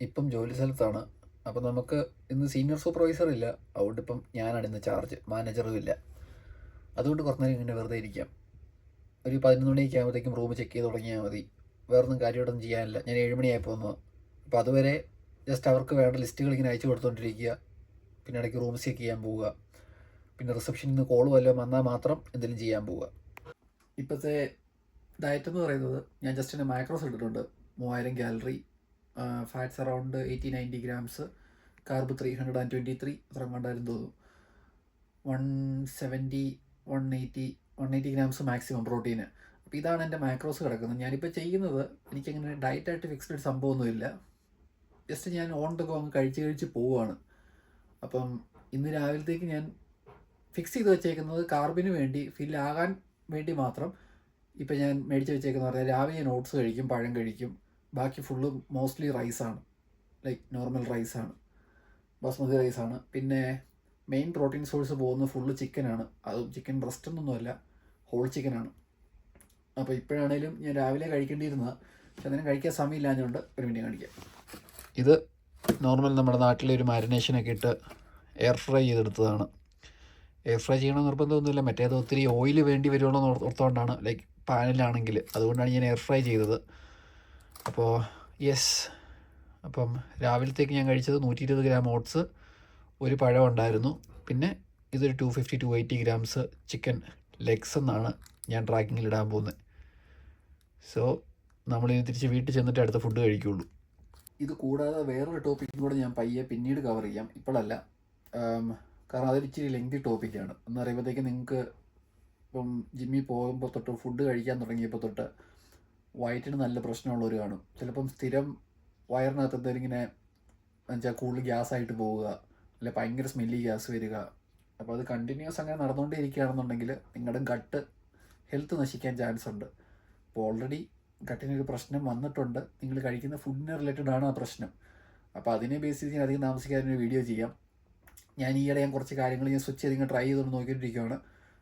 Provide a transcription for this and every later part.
ഇപ്പം ജോലി സ്ഥലത്താണ്. അപ്പം നമുക്ക് ഇന്ന് സീനിയർ സൂപ്പർവൈസർ ഇല്ല. അതുകൊണ്ട് ഇപ്പം ഞാനാണ് ഇന്ന് ചാർജ്. മാനേജറും ഇല്ല. അതുകൊണ്ട് കുറച്ച് നേരം ഇങ്ങനെ വെറുതെ ഇരിക്കാം. ഒരു 11 മണിയൊക്കെ ആകുമ്പോഴത്തേക്കും റൂം ചെക്ക് ചെയ്ത് തുടങ്ങിയാൽ മതി. വേറൊന്നും കാര്യമായിട്ടൊന്നും ചെയ്യാനില്ല. ഞാൻ 7 മണിയായി പോകുന്നത്. അപ്പോൾ അതുവരെ ജസ്റ്റ് അവർക്ക് വേണ്ട ലിസ്റ്റുകൾ ഇങ്ങനെ അയച്ചു കൊടുത്തുകൊണ്ടിരിക്കുക. പിന്നെ ഇടയ്ക്ക് റൂം ചെക്ക് ചെയ്യാൻ പോവുക. പിന്നെ റിസപ്ഷനിൽ നിന്ന് കോൾ വല്ലതും വന്നാൽ മാത്രം എന്തെങ്കിലും ചെയ്യാൻ പോവുക. ഇപ്പോഴത്തെ ഡയറ്റ് എന്ന് പറയുന്നത് ഞാൻ ജസ്റ്റ് എൻ്റെ മാക്രോസ് ഇട്ടിട്ടുണ്ട്. 3000 calorie, fats around 80-90 grams, carb 323 അത്ര കണ്ടാലും തോന്നും. 170 180 ഗ്രാംസ് മാക്സിമം പ്രോട്ടീന്. അപ്പോൾ ഇതാണ് എൻ്റെ മാക്രോസ് കിടക്കുന്നത്. ഞാനിപ്പോൾ ചെയ്യുന്നത് എനിക്കങ്ങനെ ഡയറ്റായിട്ട് ഫിക്സ്ഡ് സംഭവമൊന്നുമില്ല. ജസ്റ്റ് ഞാൻ ഓൺ ദ ഗോ അങ്ങ് കഴിച്ച് പോവുകയാണ്. അപ്പം ഇന്ന് രാവിലത്തേക്ക് ഞാൻ ഫിക്സ് ചെയ്ത് വെച്ചേക്കുന്നത് കാർബിന് വേണ്ടി ഫില്ലാകാൻ വേണ്ടി മാത്രം. ഇപ്പം ഞാൻ മേടിച്ച് വെച്ചേക്കുന്ന പറഞ്ഞാൽ രാവിലെ ഞാൻ ഓട്സ് കഴിക്കും, പഴം കഴിക്കും. ബാക്കി ഫുള്ള് മോസ്റ്റ്ലി റൈസാണ്, ലൈക്ക് നോർമൽ റൈസാണ്, ബസ്മതി റൈസാണ്. പിന്നെ മെയിൻ പ്രോട്ടീൻ സോഴ്സ് പോകുന്നത് ഫുള്ള് ചിക്കനാണ്. അതും ചിക്കൻ ബ്രസ്റ്റൊന്നുമല്ല, ഹോൾ ചിക്കനാണ്. അപ്പോൾ ഇപ്പോഴാണേലും ഞാൻ രാവിലെ കഴിക്കേണ്ടിയിരുന്നത്, പക്ഷെ അതിനും കഴിക്കാൻ സമയമില്ലാഞ്ഞുകൊണ്ട് ഒരു മിനിറ്റ് കാണിക്കാം. ഇത് നോർമൽ നമ്മുടെ നാട്ടിലെ ഒരു മാരിനേഷനൊക്കെ ഇട്ട് എയർ ഫ്രൈ ചെയ്തെടുത്തതാണ്. എയർ ഫ്രൈ ചെയ്യണമെന്ന് നിർബന്ധമൊന്നുമില്ല. മറ്റേത് ഒത്തിരി ഓയിൽ വേണ്ടി വരുമല്ലോ എന്ന് ഓർത്തുകൊണ്ടാണ്, ലൈക്ക് പാനിലാണെങ്കിൽ. അതുകൊണ്ടാണ് ഞാൻ എയർ ഫ്രൈ ചെയ്തത്. അപ്പോൾ യെസ്, അപ്പം രാവിലത്തേക്ക് ഞാൻ കഴിച്ചത് 120 ഗ്രാം ഓട്സ്, ഒരു പഴം ഉണ്ടായിരുന്നു. പിന്നെ ഇതൊരു 250-280 ഗ്രാംസ് ചിക്കൻ ലെഗ്സ് എന്നാണ് ഞാൻ ട്രാക്കിങ്ങിൽ ഇടാൻ പോകുന്നത്. സോ നമ്മളിനി തിരിച്ച് വീട്ടിൽ ചെന്നിട്ട് അടുത്ത ഫുഡ് കഴിക്കുകയുള്ളൂ. ഇത് കൂടാതെ വേറൊരു ടോപ്പിക്കും കൂടെ ഞാൻ പയ്യെ പിന്നീട് കവർ ചെയ്യാം, ഇപ്പോഴല്ല. കാരണം അതൊരു ഇച്ചിരി ലെങ്തി ടോപ്പിക്കാണ്. എന്ന് പറയുമ്പോഴത്തേക്ക് നിങ്ങൾക്ക് ഇപ്പം ജിമ്മിൽ പോകുമ്പോൾ തൊട്ട് ഫുഡ് കഴിക്കാൻ തുടങ്ങിയപ്പോൾ തൊട്ട് വയറ്റിന് നല്ല പ്രശ്നമുള്ളവർ കാണും. ചിലപ്പം സ്ഥിരം വയറിനകത്ത് എന്തെങ്കിലും ഇങ്ങനെ എന്നുവെച്ചാൽ കൂടുതൽ ഗ്യാസായിട്ട് പോവുക, അല്ലെ ഭയങ്കര സ്മെല്ലി ഗ്യാസ് വരിക. അപ്പോൾ അത് കണ്ടിന്യൂസ് അങ്ങനെ നടന്നുകൊണ്ടേ ഇരിക്കുകയാണെന്നുണ്ടെങ്കിൽ നിങ്ങളുടെ ഗട്ട് ഹെൽത്ത് നശിക്കാൻ ചാൻസ് ഉണ്ട്. അപ്പോൾ ഓൾറെഡി ഗട്ടിനൊരു പ്രശ്നം വന്നിട്ടുണ്ട്. നിങ്ങൾ കഴിക്കുന്ന ഫുഡിന് റിലേറ്റഡ് ആണ് ആ പ്രശ്നം. അപ്പോൾ അതിനെ ബേസ് ചെയ്ത് ഞാൻ അധികം താമസിക്കാതെ വീഡിയോ ചെയ്യാം. ഞാൻ ഈയിടെ കുറച്ച് കാര്യങ്ങൾ ഞാൻ സ്വിച്ച് ചെയ്ത് ഇങ്ങനെ ട്രൈ ചെയ്തുകൊണ്ട് നോക്കിയിട്ടിരിക്കുകയാണ്.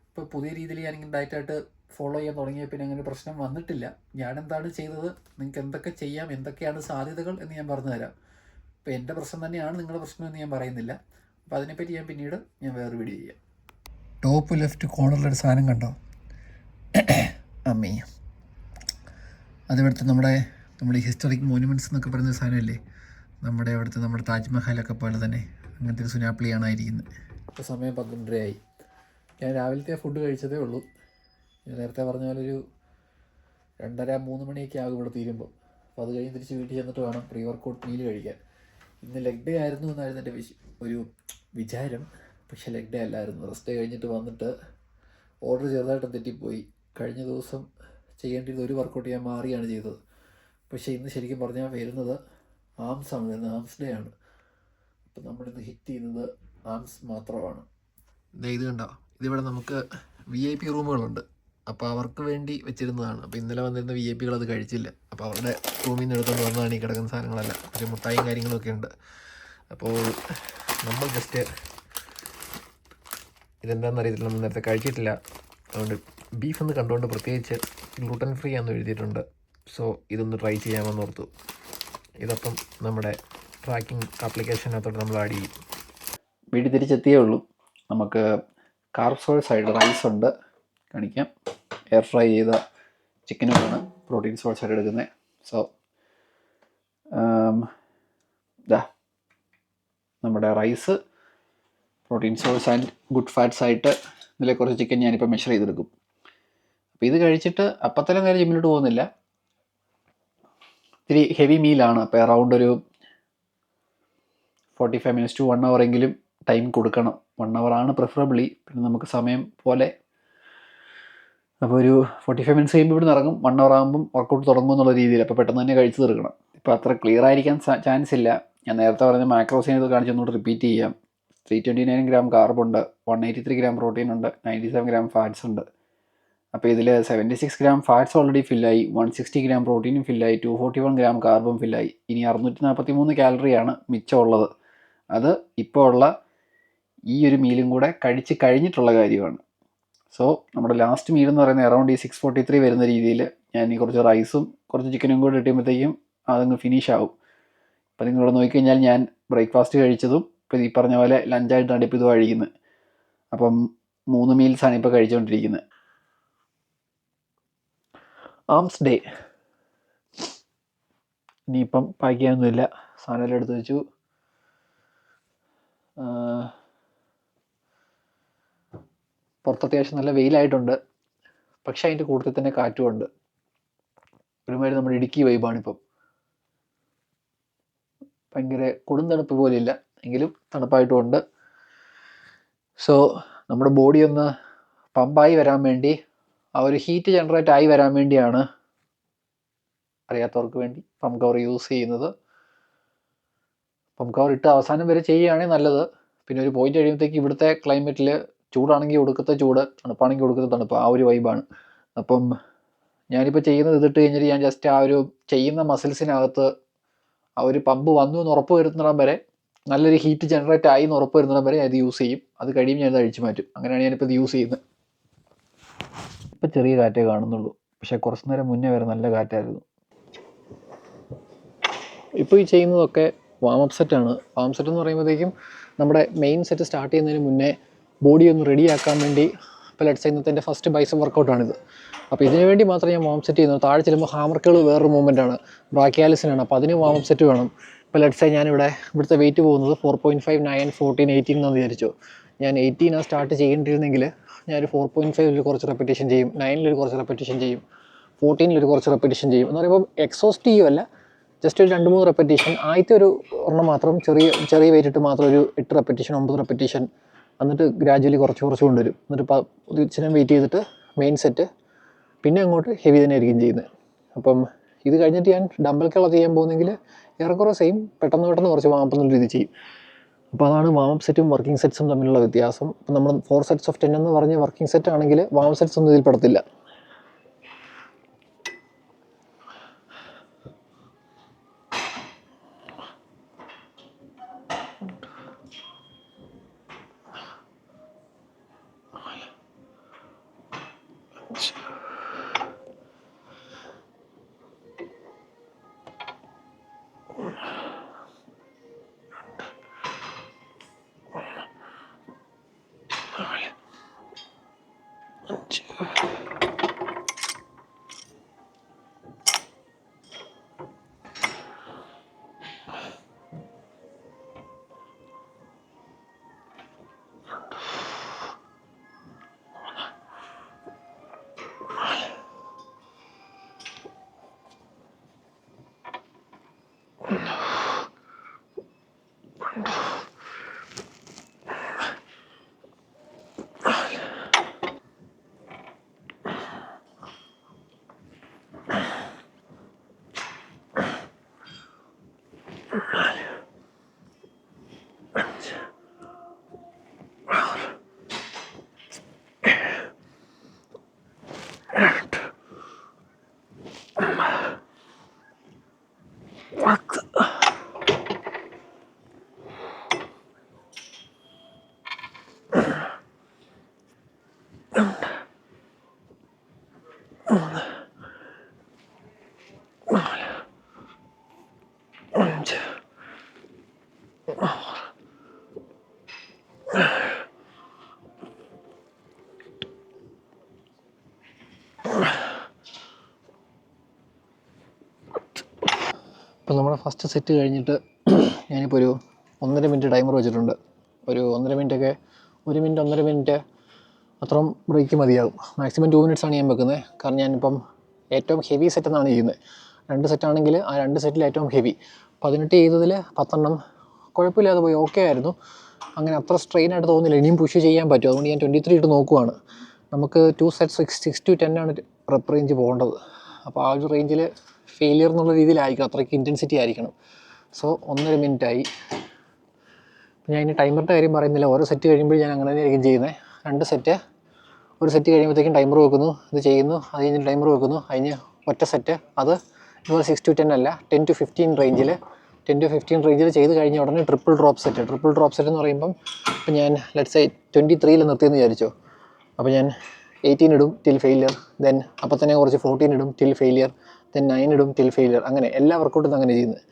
ഇപ്പോൾ പുതിയ രീതിയിൽ ഞാനിങ്ങനെ ഡയറ്റായിട്ട് ഫോളോ ചെയ്യാൻ തുടങ്ങിയ പിന്നെ അങ്ങനെ പ്രശ്നം വന്നിട്ടില്ല. ഞാൻ എന്താണ് ചെയ്തത്, നിങ്ങൾക്ക് എന്തൊക്കെ ചെയ്യാം, എന്തൊക്കെയാണ് സാധ്യതകൾ എന്ന് ഞാൻ പറഞ്ഞു തരാം. ഇപ്പോൾ എൻ്റെ പ്രശ്നം തന്നെയാണ് നിങ്ങളുടെ പ്രശ്നം എന്ന് ഞാൻ പറയുന്നില്ല. അപ്പോൾ അതിനെപ്പറ്റി പിന്നീട് ഞാൻ വേറെ വീഡിയോ ചെയ്യാം. ടോപ്പ് ലെഫ്റ്റ് കോർണറിലൊരു സാധനം കണ്ടോ? അമ്മേ, അതിവിടുത്തെ നമ്മുടെ ഹിസ്റ്ററിക് മോണ്യുമെൻറ്റ്സ് എന്നൊക്കെ പറയുന്ന സാധനമല്ലേ, നമ്മുടെ താജ്മഹലൊക്കെ പോലെ തന്നെ അങ്ങനത്തെ ഒരു സുനാപ്പിളിയാണ് ആയിരിക്കുന്നത്. ഇപ്പോൾ സമയം 12:30 ഞാൻ രാവിലത്തെ ഫുഡ് കഴിച്ചതേ ഉള്ളൂ. ഞാൻ നേരത്തെ പറഞ്ഞ പോലെ ഒരു 2:30-3 മണിയൊക്കെ ആകും ഇവിടെ തീരുമ്പോൾ. അപ്പോൾ അത് കഴിഞ്ഞ് തിരിച്ച് വീട്ടിൽ ചെന്നിട്ട് വേണം പ്രീ വർക്കൗട്ട് മീൽ കഴിക്കാൻ. ഇന്ന് ലെഗ് ഡേ ആയിരുന്നു എന്നായിരുന്നു എൻ്റെ ഒരു വിചാരം. പക്ഷേ ലെഗ് ഡേ അല്ലായിരുന്നു. റെസ്റ്റ് കഴിഞ്ഞിട്ട് വന്നിട്ട് ഓർഡർ ചെറുതായിട്ട് തെറ്റിപ്പോയി. കഴിഞ്ഞ ദിവസം ചെയ്യേണ്ടിയിരുന്ന ഒരു വർക്കൗട്ട് ഞാൻ മാറിയാണ് ചെയ്തത്. പക്ഷേ ഇന്ന് ശരിക്കും പറഞ്ഞാൽ വരുന്നത് ആംസാണ് വരുന്നത്. ആംസ് ഡേ ആണ്. അപ്പം നമ്മളിന്ന് ഹിറ്റ് ചെയ്യുന്നത് ആംസ് മാത്രമാണ്. ഇത് കണ്ടോ, ഇതിവിടെ നമുക്ക് VIP റൂമുകളുണ്ട്. അപ്പോൾ അവർക്ക് വേണ്ടി വെച്ചിരുന്നതാണ്. അപ്പോൾ ഇന്നലെ വന്നിരുന്ന VIP അത് കഴിച്ചില്ല. അപ്പോൾ അവരുടെ റൂമിൽ നിന്ന് എടുത്തുകൊണ്ട് വന്നതാണ് ഈ കിടക്കുന്ന സാധനങ്ങളെല്ലാം. ഒരു മുട്ടായും കാര്യങ്ങളൊക്കെ ഉണ്ട്. അപ്പോൾ നമ്മൾ ജസ്റ്റ് ഇതെന്താണെന്ന് അറിയത്തില്ല, നമ്മൾ നേരത്തെ കഴിച്ചിട്ടില്ല. അതുകൊണ്ട് ബീഫ് എന്ന് കണ്ടുകൊണ്ട് പ്രത്യേകിച്ച് ഗ്ലൂട്ടൻ ഫ്രീ ആണെന്ന് എഴുതിയിട്ടുണ്ട്. സോ ഇതൊന്ന് ട്രൈ ചെയ്യാമെന്ന് ഓർത്തു. ഇതപ്പം നമ്മുടെ ട്രാക്കിംഗ് ആപ്ലിക്കേഷനകത്തോട്ട് നമ്മൾ ആഡ് ചെയ്യും. വീട്ടിൽ തിരിച്ചെത്തിയേ ഉള്ളൂ. നമുക്ക് കാർബ് സോഴ്സ് ആയിട്ട് റൈസ് ഉണ്ട്, കാണിക്കാം. എയർ ഫ്രൈ ചെയ്ത ചിക്കനുമാണ് പ്രോട്ടീൻ സോഴ്സ് ആയിട്ട് എടുക്കുന്നത്. സോ നമ്മുടെ rice, protein source and good fats ആയിട്ട് ഇതിലെ കുറച്ച് ചിക്കൻ ഞാനിപ്പോൾ മെഷർ ചെയ്തെടുക്കും. അപ്പോൾ ഇത് കഴിച്ചിട്ട് അപ്പത്തന്നെ നേരെ ജിമ്മിലോട്ട് പോകുന്നില്ല. ഇത്തിരി ഹെവി മീലാണ്. അപ്പോൾ അറൗണ്ട് ഒരു 45 minutes to 1 hour എങ്കിലും ടൈം കൊടുക്കണം. 1 hour ആണ് പ്രിഫറബിളി. പിന്നെ നമുക്ക് സമയം പോലെ. അപ്പോൾ ഒരു 45 minutes കഴിയുമ്പോൾ ഇവിടെ ഇറങ്ങും. 1 hour ആകുമ്പം വർക്കൗട്ട് തുടങ്ങും എന്നുള്ള രീതിയിൽ. അപ്പോൾ പെട്ടെന്ന് തന്നെ കഴിച്ച് തീർക്കണം. ഇപ്പോൾ അത്ര ക്ലിയർ ആയിരിക്കാൻ ചാൻസ് ഇല്ല. ഞാൻ നേരത്തെ പറഞ്ഞ മാക്രോസിനെ കാണിച്ചൊന്നുകൂടെ റിപ്പീറ്റ് ചെയ്യാം. 329 ഗ്രാം കാർബുണ്ട്, 183 ഗ്രാം പ്രോട്ടീൻ ഉണ്ട്, 97 ഗ്രാം ഫാറ്റ്സ് ഉണ്ട്. അപ്പോൾ ഇതിൽ 76 ഗ്രാം ഫാറ്റ്സ് ഓൾറെഡി ഫില്ലായി, 160 ഗ്രാം പ്രോട്ടീനും ഫില്ലായി, 241 ഗ്രാം കാർബും ഫില്ലായി. ഇനി 643 കാലറിയാണ് മിച്ചമുള്ളത്. അത് ഇപ്പോൾ ഉള്ള ഈ ഒരു മീലും കൂടെ കഴിച്ച് കഴിഞ്ഞിട്ടുള്ള കാര്യമാണ്. സോ നമ്മുടെ ലാസ്റ്റ് മീൽ എന്ന് പറയുന്നത് അറൗണ്ട് ഈ 643 വരുന്ന രീതിയിൽ ഞാൻ ഈ കുറച്ച് റൈസും കുറച്ച് ചിക്കനും കൂടെ ഇട്ടുമ്പോഴത്തേക്കും അതങ്ങ് ഫിനിഷ് ആവും. അപ്പോൾ നിങ്ങളിവിടെ നോക്കിക്കഴിഞ്ഞാൽ ഞാൻ ബ്രേക്ക്ഫാസ്റ്റ് കഴിച്ചതും ഇപ്പോൾ ഈ പറഞ്ഞ പോലെ ലഞ്ചായിട്ടാണ് ഇപ്പോൾ ഇത് കഴിക്കുന്നത്. അപ്പം 3 മീൽസാണ് ഇപ്പോൾ കഴിച്ചുകൊണ്ടിരിക്കുന്നത്. Arms day. ഇനിയിപ്പം പാക്ക് ചെയ്യാനൊന്നുമില്ല, സാധനമെല്ലാം എടുത്ത് വെച്ചു. പുറത്ത് അത്യാവശ്യം നല്ല വെയിലായിട്ടുണ്ട്, പക്ഷെ അതിൻ്റെ കൂട്ടത്തിൽ തന്നെ കാറ്റുമുണ്ട്. ഒരുമാതിരി നമ്മുടെ ഇടുക്കി വൈബാണിപ്പം. ഭയങ്കര കൊടും തണുപ്പ് പോലെ ഇല്ല, എങ്കിലും തണുപ്പായിട്ടുമുണ്ട്. സോ നമ്മുടെ ബോഡി ഒന്ന് പമ്പായി വരാൻ വേണ്ടി, ആ ഒരു ഹീറ്റ് ജനറേറ്റ് ആയി വരാൻ വേണ്ടിയാണ്, അറിയാത്തവർക്ക് വേണ്ടി, പമ്പ് കവർ യൂസ് ചെയ്യുന്നത്. പമ്പ് കവർ ഇട്ട് അവസാനം വരെ ചെയ്യുകയാണെങ്കിൽ നല്ലത്. പിന്നെ ഒരു പോയിന്റ് കഴിയുമ്പോഴത്തേക്ക് ഇവിടുത്തെ ക്ലൈമറ്റിൽ ചൂടാണെങ്കിൽ ഒടുക്കത്തെ ചൂട്, തണുപ്പാണെങ്കിൽ ഒടുക്കത്തെ തണുപ്പ്, ആ ഒരു വൈബാണ്. അപ്പം ഞാനിപ്പോൾ ചെയ്യുന്നത് ഇതിട്ട് കഴിഞ്ഞിട്ട് ഞാൻ ജസ്റ്റ് ആ ഒരു ചെയ്യുന്ന മസിൽസിനകത്ത് ആ ഒരു പമ്പ് വന്നു എന്ന് ഉറപ്പ് വരുന്നിടം വരെ, നല്ലൊരു ഹീറ്റ് ജനറേറ്റ് ആയി എന്ന് ഉറപ്പ് വരുന്നിടം വരെ ഇത് യൂസ് ചെയ്യും. അത് കഴിയുമ്പോൾ ഞാനത് അഴിച്ചു മാറ്റും. അങ്ങനെയാണ് ഞാനിപ്പോൾ ഇത് യൂസ് ചെയ്യുന്നത്. ഇപ്പം ചെറിയ കാറ്റേ കാണുന്നുള്ളൂ, പക്ഷേ കുറച്ച് നേരം മുന്നേ വരെ നല്ല കാറ്റായിരുന്നു. ഇപ്പോൾ ഈ ചെയ്യുന്നതൊക്കെ വാമപ്പ് സെറ്റാണ്. വാം സെറ്റ് എന്ന് പറയുമ്പോഴത്തേക്കും നമ്മുടെ മെയിൻ സെറ്റ് സ്റ്റാർട്ട് ചെയ്യുന്നതിന് മുന്നേ ബോഡി ഒന്ന് റെഡിയാക്കാൻ വേണ്ടി, ഇപ്പോൾ ലെറ്റ്സ് സേ ഇന്നത്തെ എൻ്റെ ഫസ്റ്റ് ബൈസെപ്പ് വർക്കൗട്ടാണിത്. അപ്പോൾ ഇതിനു വേണ്ടി മാത്രമേ ഞാൻ വാം സെറ്റ് ചെയ്യുന്നത്. താഴെ ചെല്ലുമ്പോൾ ഹാമർക്കുകൾ വേറൊരു മൂവ്മെൻറ്റാണ്, ബ്രാക്കിയാലിസിനാണ്. അപ്പോൾ അതിന് വാമപ്പ് സെറ്റ് വേണം. ഇപ്പോൾ ലെറ്റ്സ് സേ ഇവിടുത്തെ വെയിറ്റ് പോകുന്നത് 4.5, 9, 14, 18 എന്ന് വിചാരിച്ചു. ഞാൻ 18 സ്റ്റാർട്ട് ചെയ്യേണ്ടിയിരുന്നെങ്കിൽ ഞാനൊരു 4.5 കുറച്ച് റെപ്പിറ്റേഷൻ ചെയ്യും, 9 കുറച്ച് റെപ്പിറ്റേഷൻ ചെയ്യും, 14 കുറച്ച് റെപ്പിറ്റേഷൻ ചെയ്യും. എന്ന് പറയുമ്പോൾ എക്സോസ്റ്റ് ചെയ്യുമല്ല, ജസ്റ്റ് ഒരു 2-3 റെപ്പിറ്റേഷൻ. ആദ്യത്തെ ഒരു ഒരെണ്ണം മാത്രം ചെറിയ വെയിറ്റ് ഇട്ട് മാത്രം ഒരു 8 റെപ്പിറ്റേഷൻ, 9 റെപ്പിറ്റേഷൻ. എന്നിട്ട് ഗ്രാജുവലി കുറച്ച് കൊണ്ടുവരും. എന്നിട്ട് ഇച്ചിരി വെയിറ്റ് ചെയ്തിട്ട് മെയിൻ സെറ്റ്, പിന്നെ അങ്ങോട്ട് ഹെവി തന്നെ ആയിരിക്കും ചെയ്യുന്നത്. അപ്പം ഇത് കഴിഞ്ഞിട്ട് ഞാൻ ഡംബൽ കേള ചെയ്യാൻ പോകുന്നെങ്കിൽ ഏറെക്കുറെ സെയിം, പെട്ടെന്ന് കുറച്ച് വാമപ്പ് എന്നുള്ള രീതി ചെയ്യും. അപ്പോൾ അതാണ് വാമപ്പ് സെറ്റും വർക്കിംഗ് സെറ്റ്സും തമ്മിലുള്ള വ്യത്യാസം. ഇപ്പം നമ്മൾ 4 sets of 10 എന്ന് പറഞ്ഞ് വർക്കിംഗ് സെറ്റ് ആണെങ്കിൽ വാമപ്പ് സെറ്റ്സ് ഒന്നും ഇതിൽ പെടത്തില്ല. ഇപ്പോൾ നമ്മുടെ ഫസ്റ്റ് സെറ്റ് കഴിഞ്ഞിട്ട് ഞാനിപ്പോൾ ഒരു 1.5 മിനിറ്റ് ടൈമർ വെച്ചിട്ടുണ്ട്. ഒരു 1.5 മിനിറ്റൊക്കെ, 1 മിനിറ്റ് 1.5 മിനിറ്റ് അത്രയും ബ്രേക്ക് മതിയാകും. മാക്സിമം 2 മിനിറ്റ്സാണ് ഞാൻ വെക്കുന്നത്. കാരണം ഞാനിപ്പം ഏറ്റവും ഹെവി സെറ്റ് എന്നാണ് ചെയ്യുന്നത്. 2 സെറ്റാണെങ്കിൽ ആ 2 സെറ്റിൽ ഏറ്റവും ഹെവി 18 ചെയ്തതിൽ 10 കുഴപ്പമില്ലാതെ പോയി, ഓക്കെ ആയിരുന്നു. അങ്ങനെ അത്ര സ്ട്രെയിൻ ആയിട്ട് തോന്നുന്നില്ല, ഇനിയും പുഷ് ചെയ്യാൻ പറ്റും. അതുകൊണ്ട് ഞാൻ 23 ഇട്ട് നോക്കുവാണ്. നമുക്ക് 2 sets 6 to 10 ആണ് റെപ്പ് റേഞ്ച് പോകേണ്ടത്. അപ്പോൾ ആ ഒരു റേഞ്ചിൽ ഫെയിലിയർ എന്നുള്ള രീതിയിലായിരിക്കണം, അത്രയ്ക്ക് ഇൻറ്റൻസിറ്റി ആയിരിക്കണം. സോ 1.5 മിനിറ്റായി. ഞാൻ ഇനി ടൈമറിൻ്റെ കാര്യം പറയുന്നില്ല, ഓരോ സെറ്റ് കഴിയുമ്പോൾ ഞാൻ അങ്ങനെ തന്നെയായിരിക്കും ചെയ്യുന്നത്. 2 സെറ്റ്, ഒരു സെറ്റ് കഴിയുമ്പോഴത്തേക്കും ടൈമർ വെക്കുന്നു, ഇത് ചെയ്യുന്നു, അത് കഴിഞ്ഞ് ടൈമർ വെക്കുന്നു, അതിന് ഒറ്റ സെറ്റ്. അത് ഇതുപോലെ 6 to 10 അല്ല, 10 to 15 റേഞ്ചിൽ ചെയ്ത് കഴിഞ്ഞ ഉടനെ ട്രിപ്പിൾ ഡ്രോപ്പ് സെറ്റ് എന്ന് പറയുമ്പം ഇപ്പം ഞാൻ ലെറ്റ്സ് സേ 23 നിർത്തിയെന്ന് വിചാരിച്ചോ. അപ്പോൾ ഞാൻ 18 ഇടും ടിൽ ഫെയിലിയർ, ദെൻ അപ്പോൾ തന്നെ കുറച്ച് 14 ഇടും ടിൽ ഫെയിലിയർ, ദെൻ 9 ഇടും ടിൽ ഫെയിലിയർ. അങ്ങനെ എല്ലാ വർക്കൗട്ടും അങ്ങനെ ചെയ്യുന്നത്.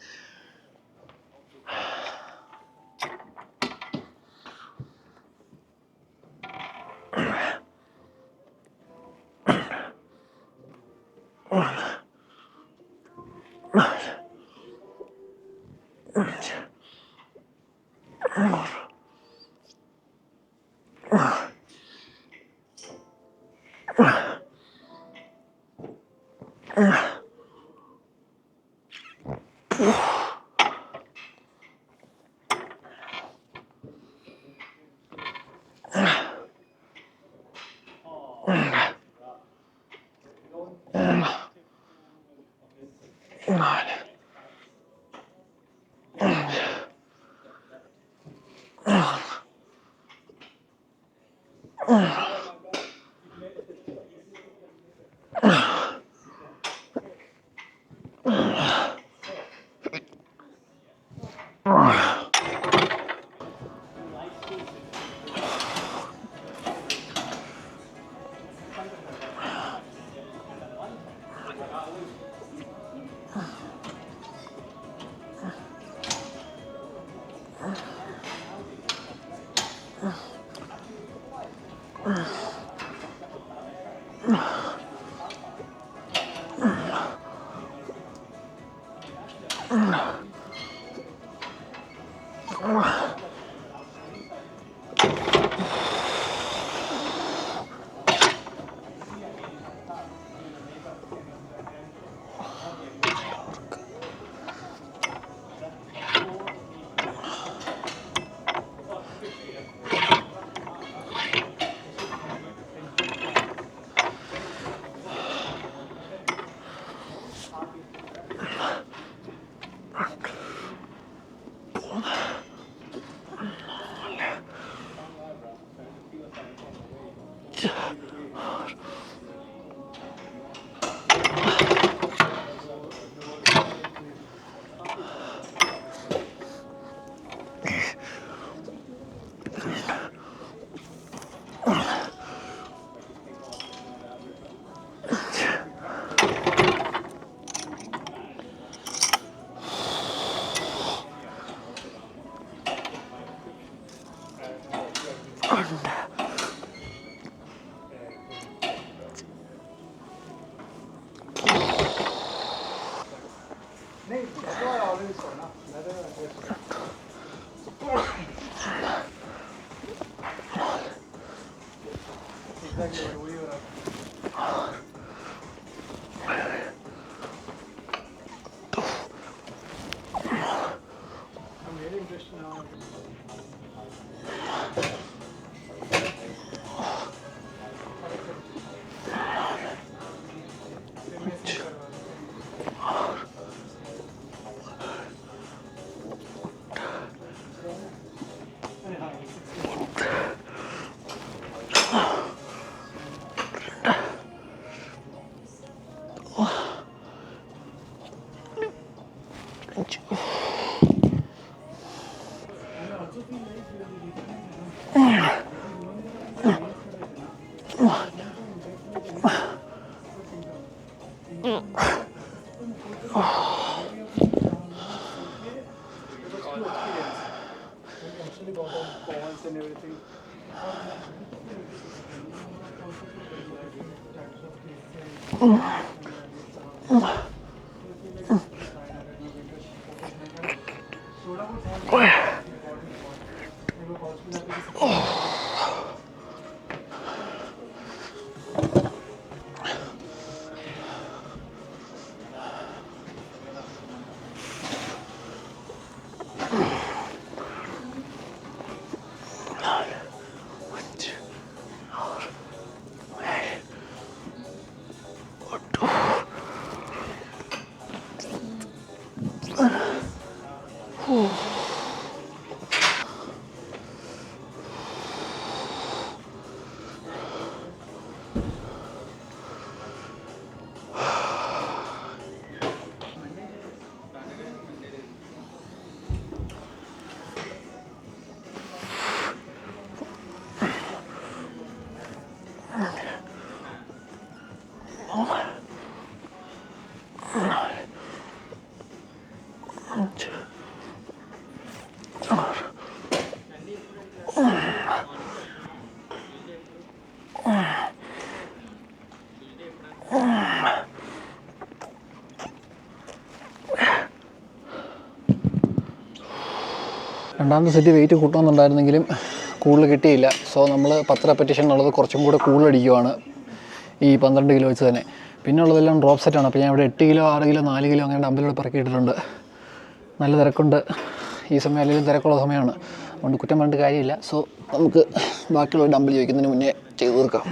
രണ്ടാമത്തെ സെറ്റ് വെയിറ്റ് കൂട്ടണമെന്നുണ്ടായിരുന്നെങ്കിലും കൂടുതൽ കിട്ടിയില്ല. സോ നമ്മൾ 10 റെപ്പറ്റീഷൻ എന്നുള്ളത് കുറച്ചും കൂടെ കൂടുതൽ അടിക്കുവാണ് ഈ 12 കിലോ വെച്ച് തന്നെ. പിന്നെ ഉള്ളതെല്ലാം ഡ്രോപ്പ് സെറ്റാണ്. അപ്പോൾ ഞാൻ ഇവിടെ 8 കിലോ 6 കിലോ 4 കിലോ അങ്ങനെ ഡമ്പലുകൾ പറക്കിയിട്ടിട്ടുണ്ട്. നല്ല തിരക്കുണ്ട് ഈ സമയം, അല്ലെങ്കിൽ തിരക്കുള്ള സമയമാണ്, അതുകൊണ്ട് കുറ്റം പറഞ്ഞിട്ട് കാര്യമില്ല. സോ നമുക്ക് ബാക്കിയുള്ള ഡമ്പൽ ചോദിക്കുന്നതിന് മുന്നേ ചെയ്ത് തീർക്കാം.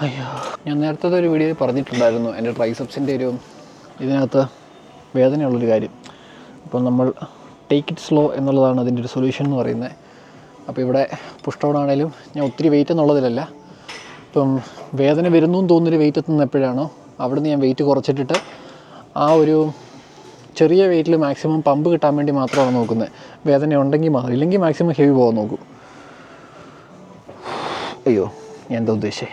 അയ്യോ, ഞാൻ നേരത്തെ ഒരു വീഡിയോയിൽ പറഞ്ഞിട്ടുണ്ടായിരുന്നു എൻ്റെ ട്രൈസെപ്സിൻ്റെ ഇതിനകത്ത് വേദനയുള്ളൊരു കാര്യം. അപ്പം നമ്മൾ ടേക്ക് ഇറ്റ് സ്ലോ എന്നുള്ളതാണ് അതിൻ്റെ ഒരു സൊല്യൂഷൻ എന്ന് പറയുന്നത്. അപ്പോൾ ഇവിടെ പുഷ് ഡൗൺ ആണെങ്കിലും ഞാൻ ഒത്തിരി വെയിറ്റ് എന്നുള്ളതിലല്ല, ഇപ്പം വേദന വരുന്നു എന്ന് തോന്നുന്നൊരു വെയിറ്റ് എത്തുന്ന എപ്പോഴാണോ അവിടുന്ന് ഞാൻ വെയിറ്റ് കുറച്ചിട്ടിട്ട് ആ ഒരു ചെറിയ വെയിറ്റിൽ മാക്സിമം പമ്പ് കിട്ടാൻ വേണ്ടി മാത്രമാണ് നോക്കുന്നത്. വേദന ഉണ്ടെങ്കിൽ മാത്രം, ഇല്ലെങ്കിൽ മാക്സിമം ഹെവി പോകാൻ നോക്കും. അയ്യോ, ഞാൻ എന്താ ഉദ്ദേശിച്ചേ?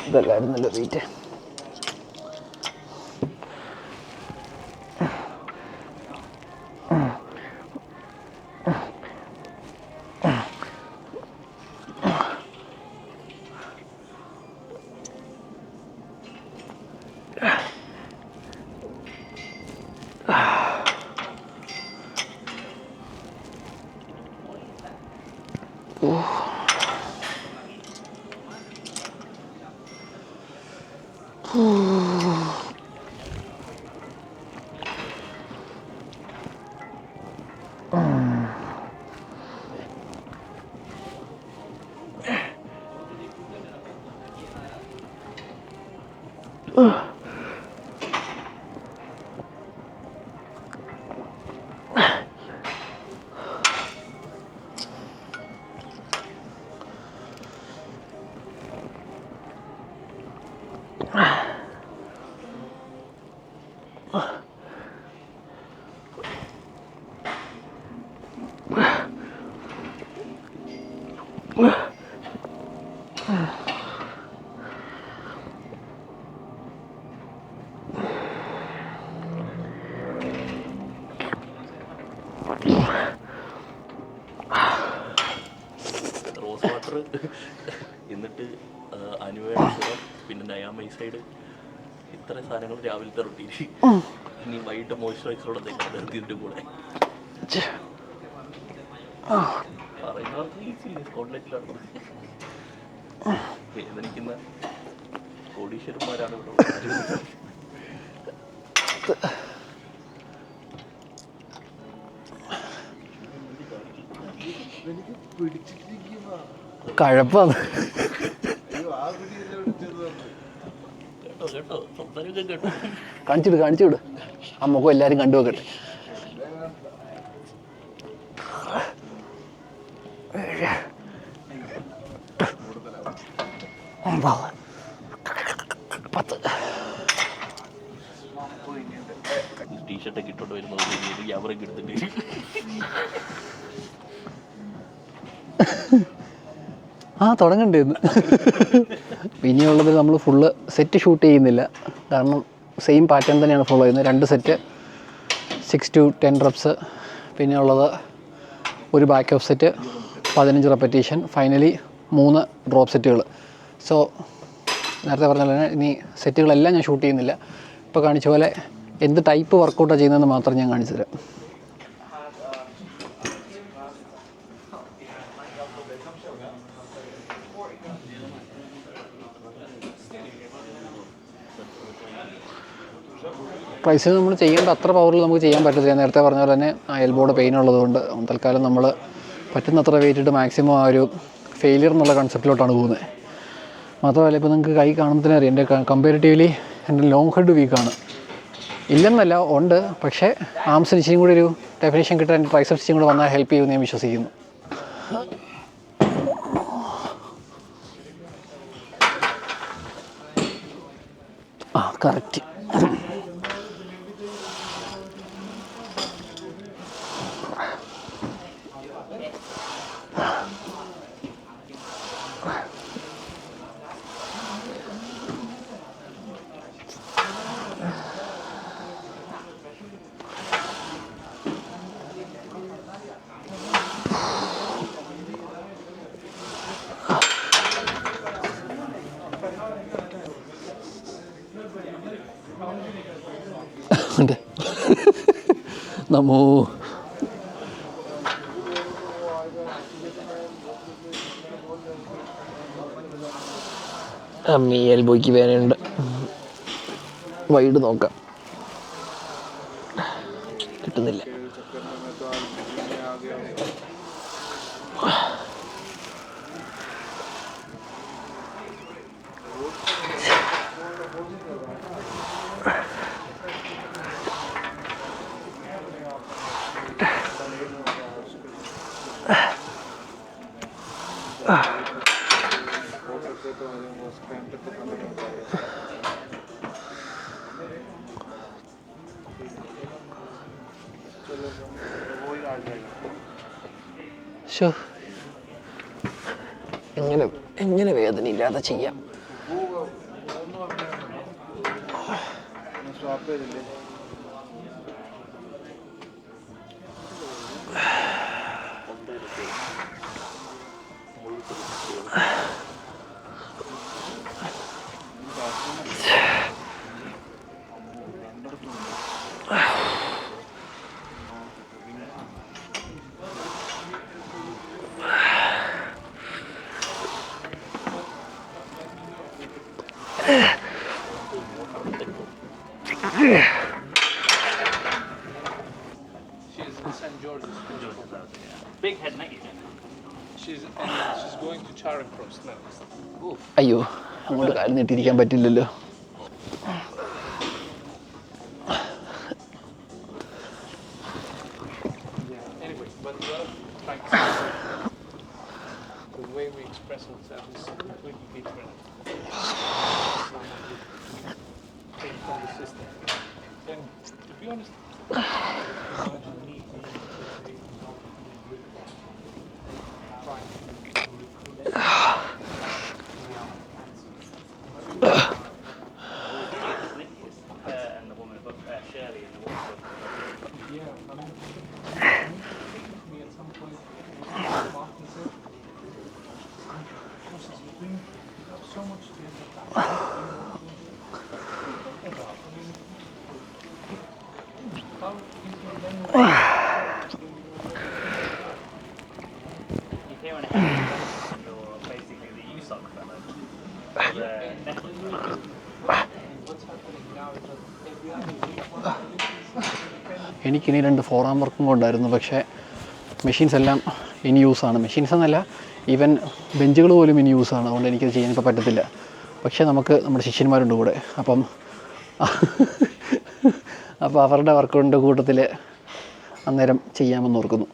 ഇതല്ലായിരുന്നല്ലോ വെയിറ്റ്. റോസ് വാട്ടർ, എന്നിട്ട് അനുവേഡ് സിറം, പിന്നെ നയാമൈസൈഡ്, ഇത്രയും സാധനങ്ങൾ രാവിലത്തെ റൊട്ടീൻ. ഇനി വൈകിട്ട് മോയ്സ്ചറൈസറോടെ തേക്കണം ഇതിൻ്റെ കൂടെ. പറയുന്നവർക്ക് ഈസി, സ്പോട്ട്ലൈറ്റിലാണ് വേദനിക്കുന്ന കോടീശ്വരന്മാരാണ് ഇവിടെ. കഴപ്പാണ്. കാണിച്ചിട് കാണിച്ചിട്, അമ്മക്കും എല്ലാരും കണ്ടു വെക്കട്ടെ. ടീഷർട്ടൊക്കെ ഇട്ടോണ്ട് വരുന്നത് ക്യാമറയൊക്കെ എടുത്തിട്ട് തുടങ്ങണ്ടേന്ന്. ഇനിയുള്ളത് നമ്മൾ ഫുള്ള് സെറ്റ് ഷൂട്ട് ചെയ്യുന്നില്ല, കാരണം സെയിം പാറ്റേൺ തന്നെയാണ് ഫോളോ ചെയ്യുന്നത്. 2 സെറ്റ് 6 to 10 reps, പിന്നെ ഉള്ളത് ഒരു back of set 15 repetition, finally 3 drop സെറ്റുകൾ. സോ നേരത്തെ പറഞ്ഞ പോലെ ഇനി സെറ്റുകളെല്ലാം ഞാൻ ഷൂട്ട് ചെയ്യുന്നില്ല. ഇപ്പോൾ കാണിച്ച പോലെ എന്ത് ടൈപ്പ് വർക്കൗട്ടാണ് ചെയ്യുന്നതെന്ന് മാത്രം ഞാൻ കാണിച്ചു തരാം. ട്രൈസിൽ നമ്മൾ ചെയ്യേണ്ട അത്ര പവറിൽ നമുക്ക് ചെയ്യാൻ പറ്റത്തില്ല. നേരത്തെ പറഞ്ഞ പോലെ തന്നെ എൽബോയുടെ പെയിൻ ഉള്ളതുകൊണ്ട് തൽക്കാലം നമ്മൾ പറ്റുന്നത്ര വെയിറ്റ് ഇട്ട് മാക്സിമം ആ ഒരു ഫെയിലിയർ എന്നുള്ള കൺസെപ്റ്റിലോട്ടാണ് പോകുന്നത്. മാത്രമല്ല ഇപ്പോൾ നിങ്ങൾക്ക് കൈ കാണുന്നതിന് അറിയാം, എൻ്റെ കമ്പാരിറ്റീവ്ലി എൻ്റെ ലോങ് ഹെഡ് വീക്കാണ്. ഇല്ലെന്നല്ല, ഉണ്ട്. പക്ഷേ ആംസിന് ഇച്ചിരി കൂടി ഒരു ഡെഫിനേഷൻ കിട്ടാൻ എൻ്റെ ട്രൈസെപ്സ് ഇച്ചിരി കൂടെ വന്നാൽ ഹെൽപ്പ് ചെയ്യുമെന്ന് ഞാൻ വിശ്വസിക്കുന്നു. കറക്റ്റ്. നമോ അമ്മി, എൽബോയ്ക്ക് വേദനയുണ്ട്. വൈഡ് നോക്കാം, കിട്ടുന്നില്ല. എങ്ങനെ വേദനയില്ലാതെ ചെയ്യാം? അയ്യോ, അങ്ങോട്ട് കാല് നീട്ടിയിരിക്കാൻ പറ്റില്ലല്ലോ. എനിക്കിനി 2 4 വർക്കും കൊണ്ടായിരുന്നു, പക്ഷേ മെഷീൻസ് എല്ലാം ഇൻ യൂസാണ്. മെഷീൻസ് എന്നല്ല, ഈവൻ ബെഞ്ചുകൾ പോലും ഇൻ യൂസാണ്. അതുകൊണ്ട് എനിക്കത് ചെയ്യാൻ ഇപ്പോൾ പറ്റത്തില്ല. പക്ഷേ നമുക്ക് നമ്മുടെ ശിഷ്യന്മാരുണ്ട് കൂടെ, അപ്പം അവരുടെ വർക്കുകളുടെ കൂട്ടത്തിൽ അന്നേരം ചെയ്യാമെന്ന് ഓർക്കുന്നു.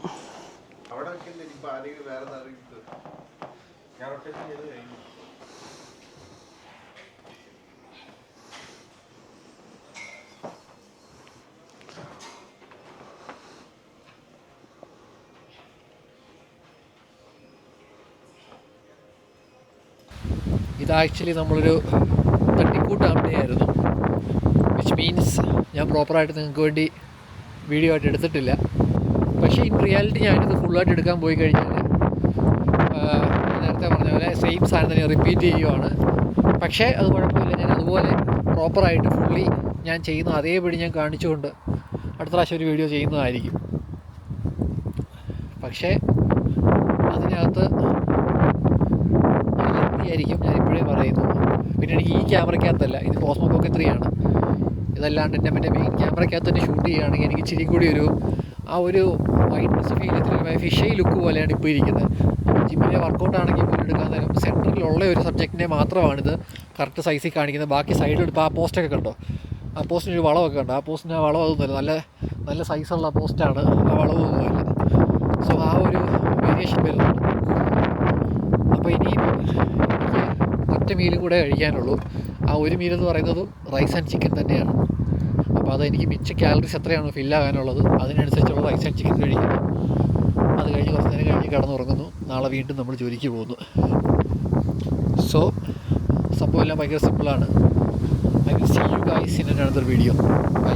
ഇത് ആക്ച്വലി നമ്മളൊരു തട്ടിക്കൂട്ട് അമ്മയായിരുന്നു, വിച്ച് മീൻസ് ഞാൻ പ്രോപ്പറായിട്ട് നിങ്ങൾക്ക് വേണ്ടി വീഡിയോ ആയിട്ട് എടുത്തിട്ടില്ല. പക്ഷേ ഇൻ റിയാലിറ്റി ഞാനിത് ഫുള്ളായിട്ട് എടുക്കാൻ പോയി കഴിഞ്ഞാൽ നേരത്തെ പറഞ്ഞ പോലെ സെയിം സാധനം തന്നെ റിപ്പീറ്റ് ചെയ്യുവാണ്. പക്ഷേ അത് കുഴപ്പമില്ല, ഞാൻ അതുപോലെ പ്രോപ്പറായിട്ട് ഫുള്ളി ഞാൻ ചെയ്യുന്ന അതേപടി ഞാൻ കാണിച്ചുകൊണ്ട് അടുത്ത പ്രാവശ്യം ഒരു വീഡിയോ ചെയ്യുന്നതായിരിക്കും. പക്ഷേ അതിനകത്ത് ആയിരിക്കും, ഞാനിപ്പോഴേ പറയുന്നു. പിന്നെ എനിക്ക് ഈ ക്യാമറയ്ക്കകത്തല്ല, ഇത് കോസ്മോ പോക്കറ്റ് 3 ആണ്. ഇതല്ലാണ്ട് എൻ്റെ മെയിൻ ക്യാമറയ്ക്കകത്ത് തന്നെ ഷൂട്ട് ചെയ്യുകയാണെങ്കിൽ എനിക്ക് ഇച്ചിരി കൂടി ആ ഒരു വൈറ്റ്നസ് ഫീൽ ചെയ്തിട്ട് ഫിഷൈ ലുക്ക് പോലെയാണ് ഇപ്പോൾ ഇരിക്കുന്നത്. ജിമ്മിലെ വർക്കൗട്ട് ആണെങ്കിൽ പോലും എടുക്കാൻ നേരം സെൻറ്ററിലുള്ള ഒരു സബ്ജക്റ്റിനെ മാത്രമാണിത് കറക്റ്റ് സൈസിൽ കാണിക്കുന്നത്. ബാക്കി സൈഡിൽ ഇപ്പോൾ ആ പോസ്റ്റൊക്കെ കണ്ടോ, ആ പോസ്റ്റിനൊരു വളമൊക്കെ ഉണ്ട്. ആ പോസ്റ്റിന് ആ വളമൊന്നുമില്ല, നല്ല സൈസുള്ള പോസ്റ്റാണ്, ആ വളവൊന്നുമില്ല. സോ ആ ഒരു വേരിയേഷൻ വരുന്നുണ്ട്. അപ്പോൾ ഇനിയിപ്പോൾ എനിക്ക് ഒറ്റ മീലും കൂടെ കഴിക്കാനുള്ളൂ. ആ ഒരു മീലെന്ന് പറയുന്നത് റൈസ് ആൻഡ് ചിക്കൻ തന്നെയാണ്. അപ്പോൾ അതെനിക്ക് മിച്ച കാലറീസ് എത്രയാണോ ഫില്ലാകാനുള്ളത് അതിനനുസരിച്ചുള്ള റൈസ് ആൻഡ് ചിക്കൻ കഴിക്കുന്നു. അത് കഴിഞ്ഞ് കുറച്ച് നേരം കഴിഞ്ഞ് കിടന്നുറങ്ങുന്നു. നാളെ വീണ്ടും നമ്മൾ ജോലിക്ക് പോകുന്നു. സോ സംഭവം എല്ലാം ഭയങ്കര സിമ്പിളാണ്. I will see you guys in another video. By.